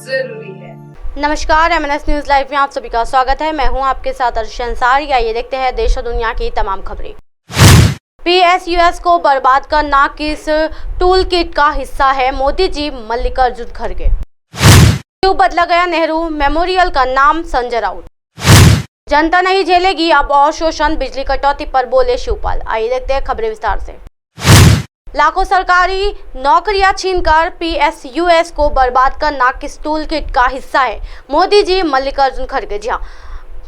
जरूरी है। नमस्कार, MNS न्यूज लाइव में आप सभी का स्वागत है। मैं हूं आपके साथ अर्शी अंसारी। आइए देखते हैं देश और दुनिया की तमाम खबरें। PSUs को बर्बाद करना किस टूल किट का हिस्सा है? मोदी जी मल्लिकार्जुन खड़गे। क्यों बदला गया नेहरू मेमोरियल का नाम? संजय राउत। जनता नहीं झेलेगी अब और शोषण, बिजली कटौती पर बोले शिवपाल। आइए देखते हैं खबरें विस्तार से। लाखों सरकारी नौकरियां छीनकर PSUs को बर्बाद करना किस टूल किट का हिस्सा है? मोदी जी मल्लिकार्जुन खड़गे। जी हां,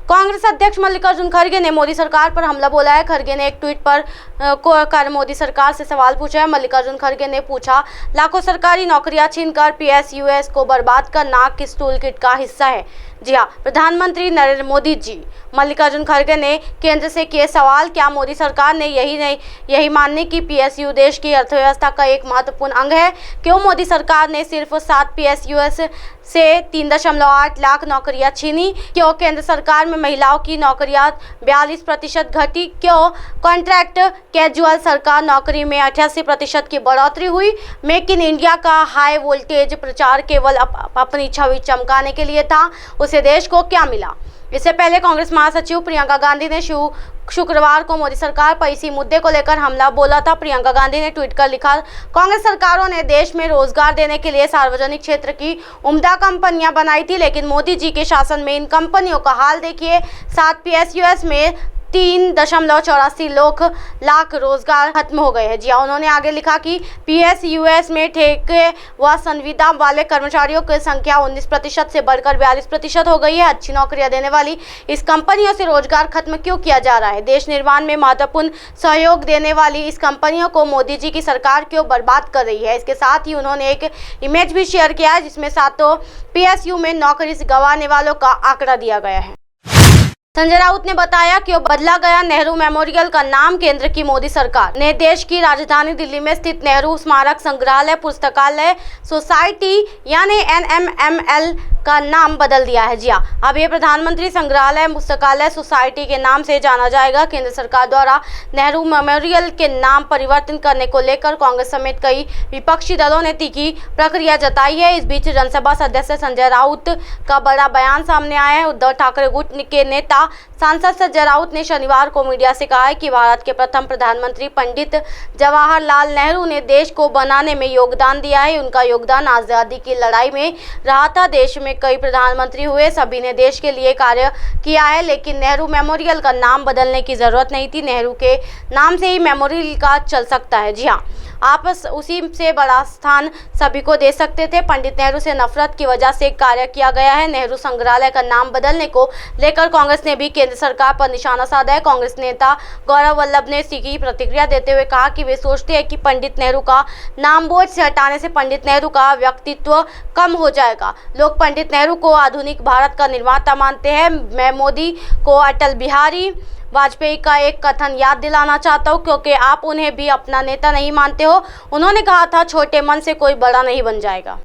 कांग्रेस अध्यक्ष मल्लिकार्जुन खड़गे ने मोदी सरकार पर हमला बोला है। खड़गे ने एक ट्वीट पर मोदी सरकार से सवाल पूछा है। मल्लिकार्जुन खड़गे ने पूछा, लाखों सरकारी नौकरियां छीनकर PSUs को बर्बाद करना किस टूल किट का हिस्सा है? जी हाँ, प्रधानमंत्री नरेंद्र मोदी जी मल्लिकार्जुन खड़गे ने केंद्र से किए सवाल। क्या मोदी सरकार ने यही मानने की PSU देश की अर्थव्यवस्था का एक महत्वपूर्ण अंग है? क्यों मोदी सरकार ने सिर्फ 7 PSUs से 3.8 लाख नौकरियां छीनी? क्यों केंद्र सरकार में महिलाओं की नौकरियां 42% घटी? क्यों कॉन्ट्रैक्ट कैजुअल सरकार नौकरी में 88% की बढ़ोतरी हुई? मेक इन इंडिया का हाई वोल्टेज प्रचार केवल अपनी छवि चमकाने के लिए था, उसे देश को क्या मिला? इससे पहले कांग्रेस महासचिव प्रियंका गांधी ने शुक्रवार को मोदी सरकार पर इसी मुद्दे को लेकर हमला बोला था। प्रियंका गांधी ने ट्वीट कर लिखा, कांग्रेस सरकारों ने देश में रोजगार देने के लिए सार्वजनिक क्षेत्र की उम्दा कंपनियां बनाई थी, लेकिन मोदी जी के शासन में इन कंपनियों का हाल देखिए। 7 PSUs में 3.84 लाख रोजगार खत्म हो गए हैं। जी उन्होंने आगे लिखा कि PSUs में ठेके व संविदा वाले कर्मचारियों की संख्या 19% से बढ़कर 42% हो गई है। अच्छी नौकरियां देने वाली इस कंपनियों से रोजगार खत्म क्यों किया जा रहा है? देश निर्माण में महत्वपूर्ण सहयोग देने वाली इस कंपनियों को मोदी जी की सरकार क्यों बर्बाद कर रही है? इसके साथ ही उन्होंने एक इमेज भी शेयर किया है जिसमें 7 PSU में नौकरी गंवाने वालों का आंकड़ा दिया गया है। संजय राउत ने बताया कि बदला गया नेहरू मेमोरियल का नाम। केंद्र की मोदी सरकार ने देश की राजधानी दिल्ली में स्थित नेहरू स्मारक संग्रहालय पुस्तकालय सोसाइटी यानी NMML का नाम बदल दिया है। जी हाँ, अब ये प्रधानमंत्री संग्रहालय पुस्तकालय सोसाइटी के नाम से जाना जाएगा। केंद्र सरकार द्वारा नेहरू मेमोरियल के नाम परिवर्तन करने को लेकर कांग्रेस समेत कई विपक्षी दलों ने तीखी प्रक्रिया जताई है। इस बीच जनसभा सदस्य संजय राउत का बड़ा बयान सामने आया है। उद्धव ठाकरे गुट के नेता सांसद संजय राउत ने शनिवार को मीडिया से कहा है कि भारत के प्रथम प्रधानमंत्री पंडित जवाहरलाल नेहरू ने देश को बनाने में योगदान दिया है। उनका योगदान आजादी की लड़ाई में रहा था। देश में कई प्रधानमंत्री हुए, सभी ने देश के लिए कार्य किया है, लेकिन नेहरू मेमोरियल का नाम बदलने की जरूरत नहीं थी। नेहरू के नाम से ही मेमोरियल का चल सकता है। जी हाँ, आप उसी से बड़ा स्थान सभी को दे सकते थे। पंडित नेहरू से नफरत की वजह से कार्य किया गया है। नेहरू संग्रहालय का नाम बदलने को लेकर कांग्रेस ने भी केंद्र सरकार पर निशाना साधा है। कांग्रेस नेता गौरव वल्लभ ने सीधी प्रतिक्रिया देते हुए कहा कि वे सोचते हैं कि पंडित नेहरू का नाम बोर्ड से हटाने से पंडित नेहरू का व्यक्तित्व कम हो जाएगा। लोग पंडित नेहरू को आधुनिक भारत का निर्माता मानते हैं। मैं मोदी को अटल बिहारी वाजपेयी का एक कथन याद दिलाना चाहता हूँ, क्योंकि आप उन्हें भी अपना नेता नहीं मानते हो। उन्होंने कहा था, छोटे मन से कोई बड़ा नहीं बन जाएगा।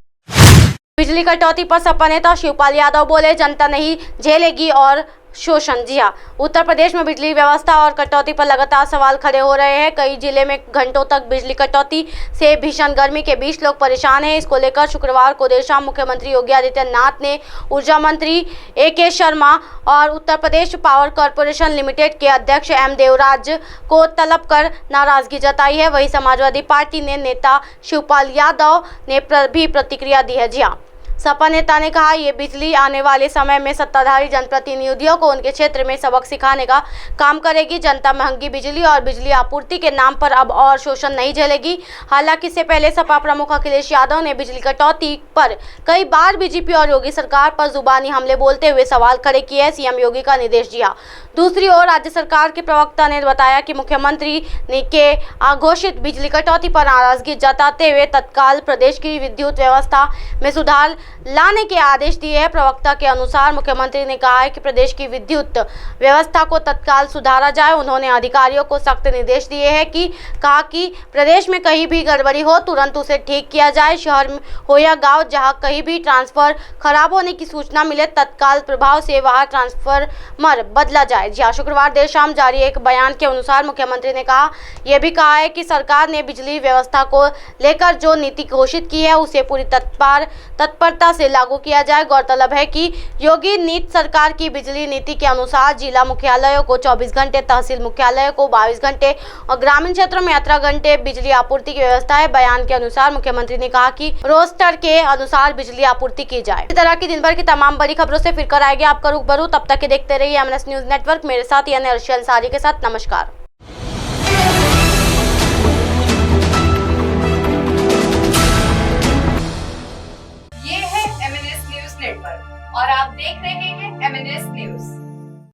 बिजली कटौती पर सपा नेता शिवपाल यादव बोले, जनता नहीं झेलेगी और शोषण। जी हाँ, उत्तर प्रदेश में बिजली व्यवस्था और कटौती पर लगातार सवाल खड़े हो रहे हैं। कई जिले में घंटों तक बिजली कटौती से भीषण गर्मी के बीच लोग परेशान हैं। इसको लेकर शुक्रवार को देर शाम मुख्यमंत्री योगी आदित्यनाथ ने ऊर्जा मंत्री AK शर्मा और Uttar Pradesh power corporation limited के अध्यक्ष M देवराज को तलब कर नाराजगी जताई है। वहीं समाजवादी पार्टी ने नेता शिवपाल यादव ने भी प्रतिक्रिया दी है। जी हाँ, सपा नेता ने कहा, ये बिजली आने वाले समय में सत्ताधारी जनप्रतिनिधियों को उनके क्षेत्र में सबक सिखाने का काम करेगी। जनता महंगी बिजली और बिजली आपूर्ति के नाम पर अब और शोषण नहीं झेलेगी। हालांकि इससे पहले सपा प्रमुख अखिलेश यादव ने बिजली कटौती पर कई बार बीजेपी और योगी सरकार पर जुबानी हमले बोलते हुए सवाल खड़े किए हैं। CM योगी का निर्देश दिया। दूसरी ओर राज्य सरकार के प्रवक्ता ने बताया कि मुख्यमंत्री ने के घोषित बिजली कटौती पर नाराजगी जताते हुए तत्काल प्रदेश की विद्युत व्यवस्था में सुधार लाने के आदेश दिए हैं। प्रवक्ता के अनुसार मुख्यमंत्री ने कहा है कि प्रदेश की विद्युत व्यवस्था को तत्काल सुधारा जाए। उन्होंने अधिकारियों को सख्त निर्देश दिए हैं कि प्रदेश में कहीं भी गड़बड़ी हो तुरंत उसे ठीक किया जाए। शहर हो या गांव, जहां कहीं भी ट्रांसफर खराब होने की सूचना मिले तत्काल प्रभाव से वहां ट्रांसफार्मर बदला जाए। जी शुक्रवार देर शाम जारी एक बयान के अनुसार मुख्यमंत्री ने यह भी कहा है कि सरकार ने बिजली व्यवस्था को लेकर जो नीति घोषित की है उसे पूरी तत्परता कड़ाई से लागू किया जाए। गौरतलब है कि योगी नीति सरकार की बिजली नीति के अनुसार जिला मुख्यालयों को 24 घंटे, तहसील मुख्यालयों को 22 घंटे और ग्रामीण क्षेत्रों में 18 घंटे बिजली आपूर्ति की व्यवस्था है। बयान के अनुसार मुख्यमंत्री ने कहा कि रोस्टर के अनुसार बिजली आपूर्ति की जाए। इस तरह की दिन भर की तमाम बड़ी खबरों से फिर कर आएगी आपका रुख भरू। तब तक के देखते रहिए एमएनएस न्यूज नेटवर्क। मेरे साथ यानी अर्शी अंसारी के साथ। नमस्कार।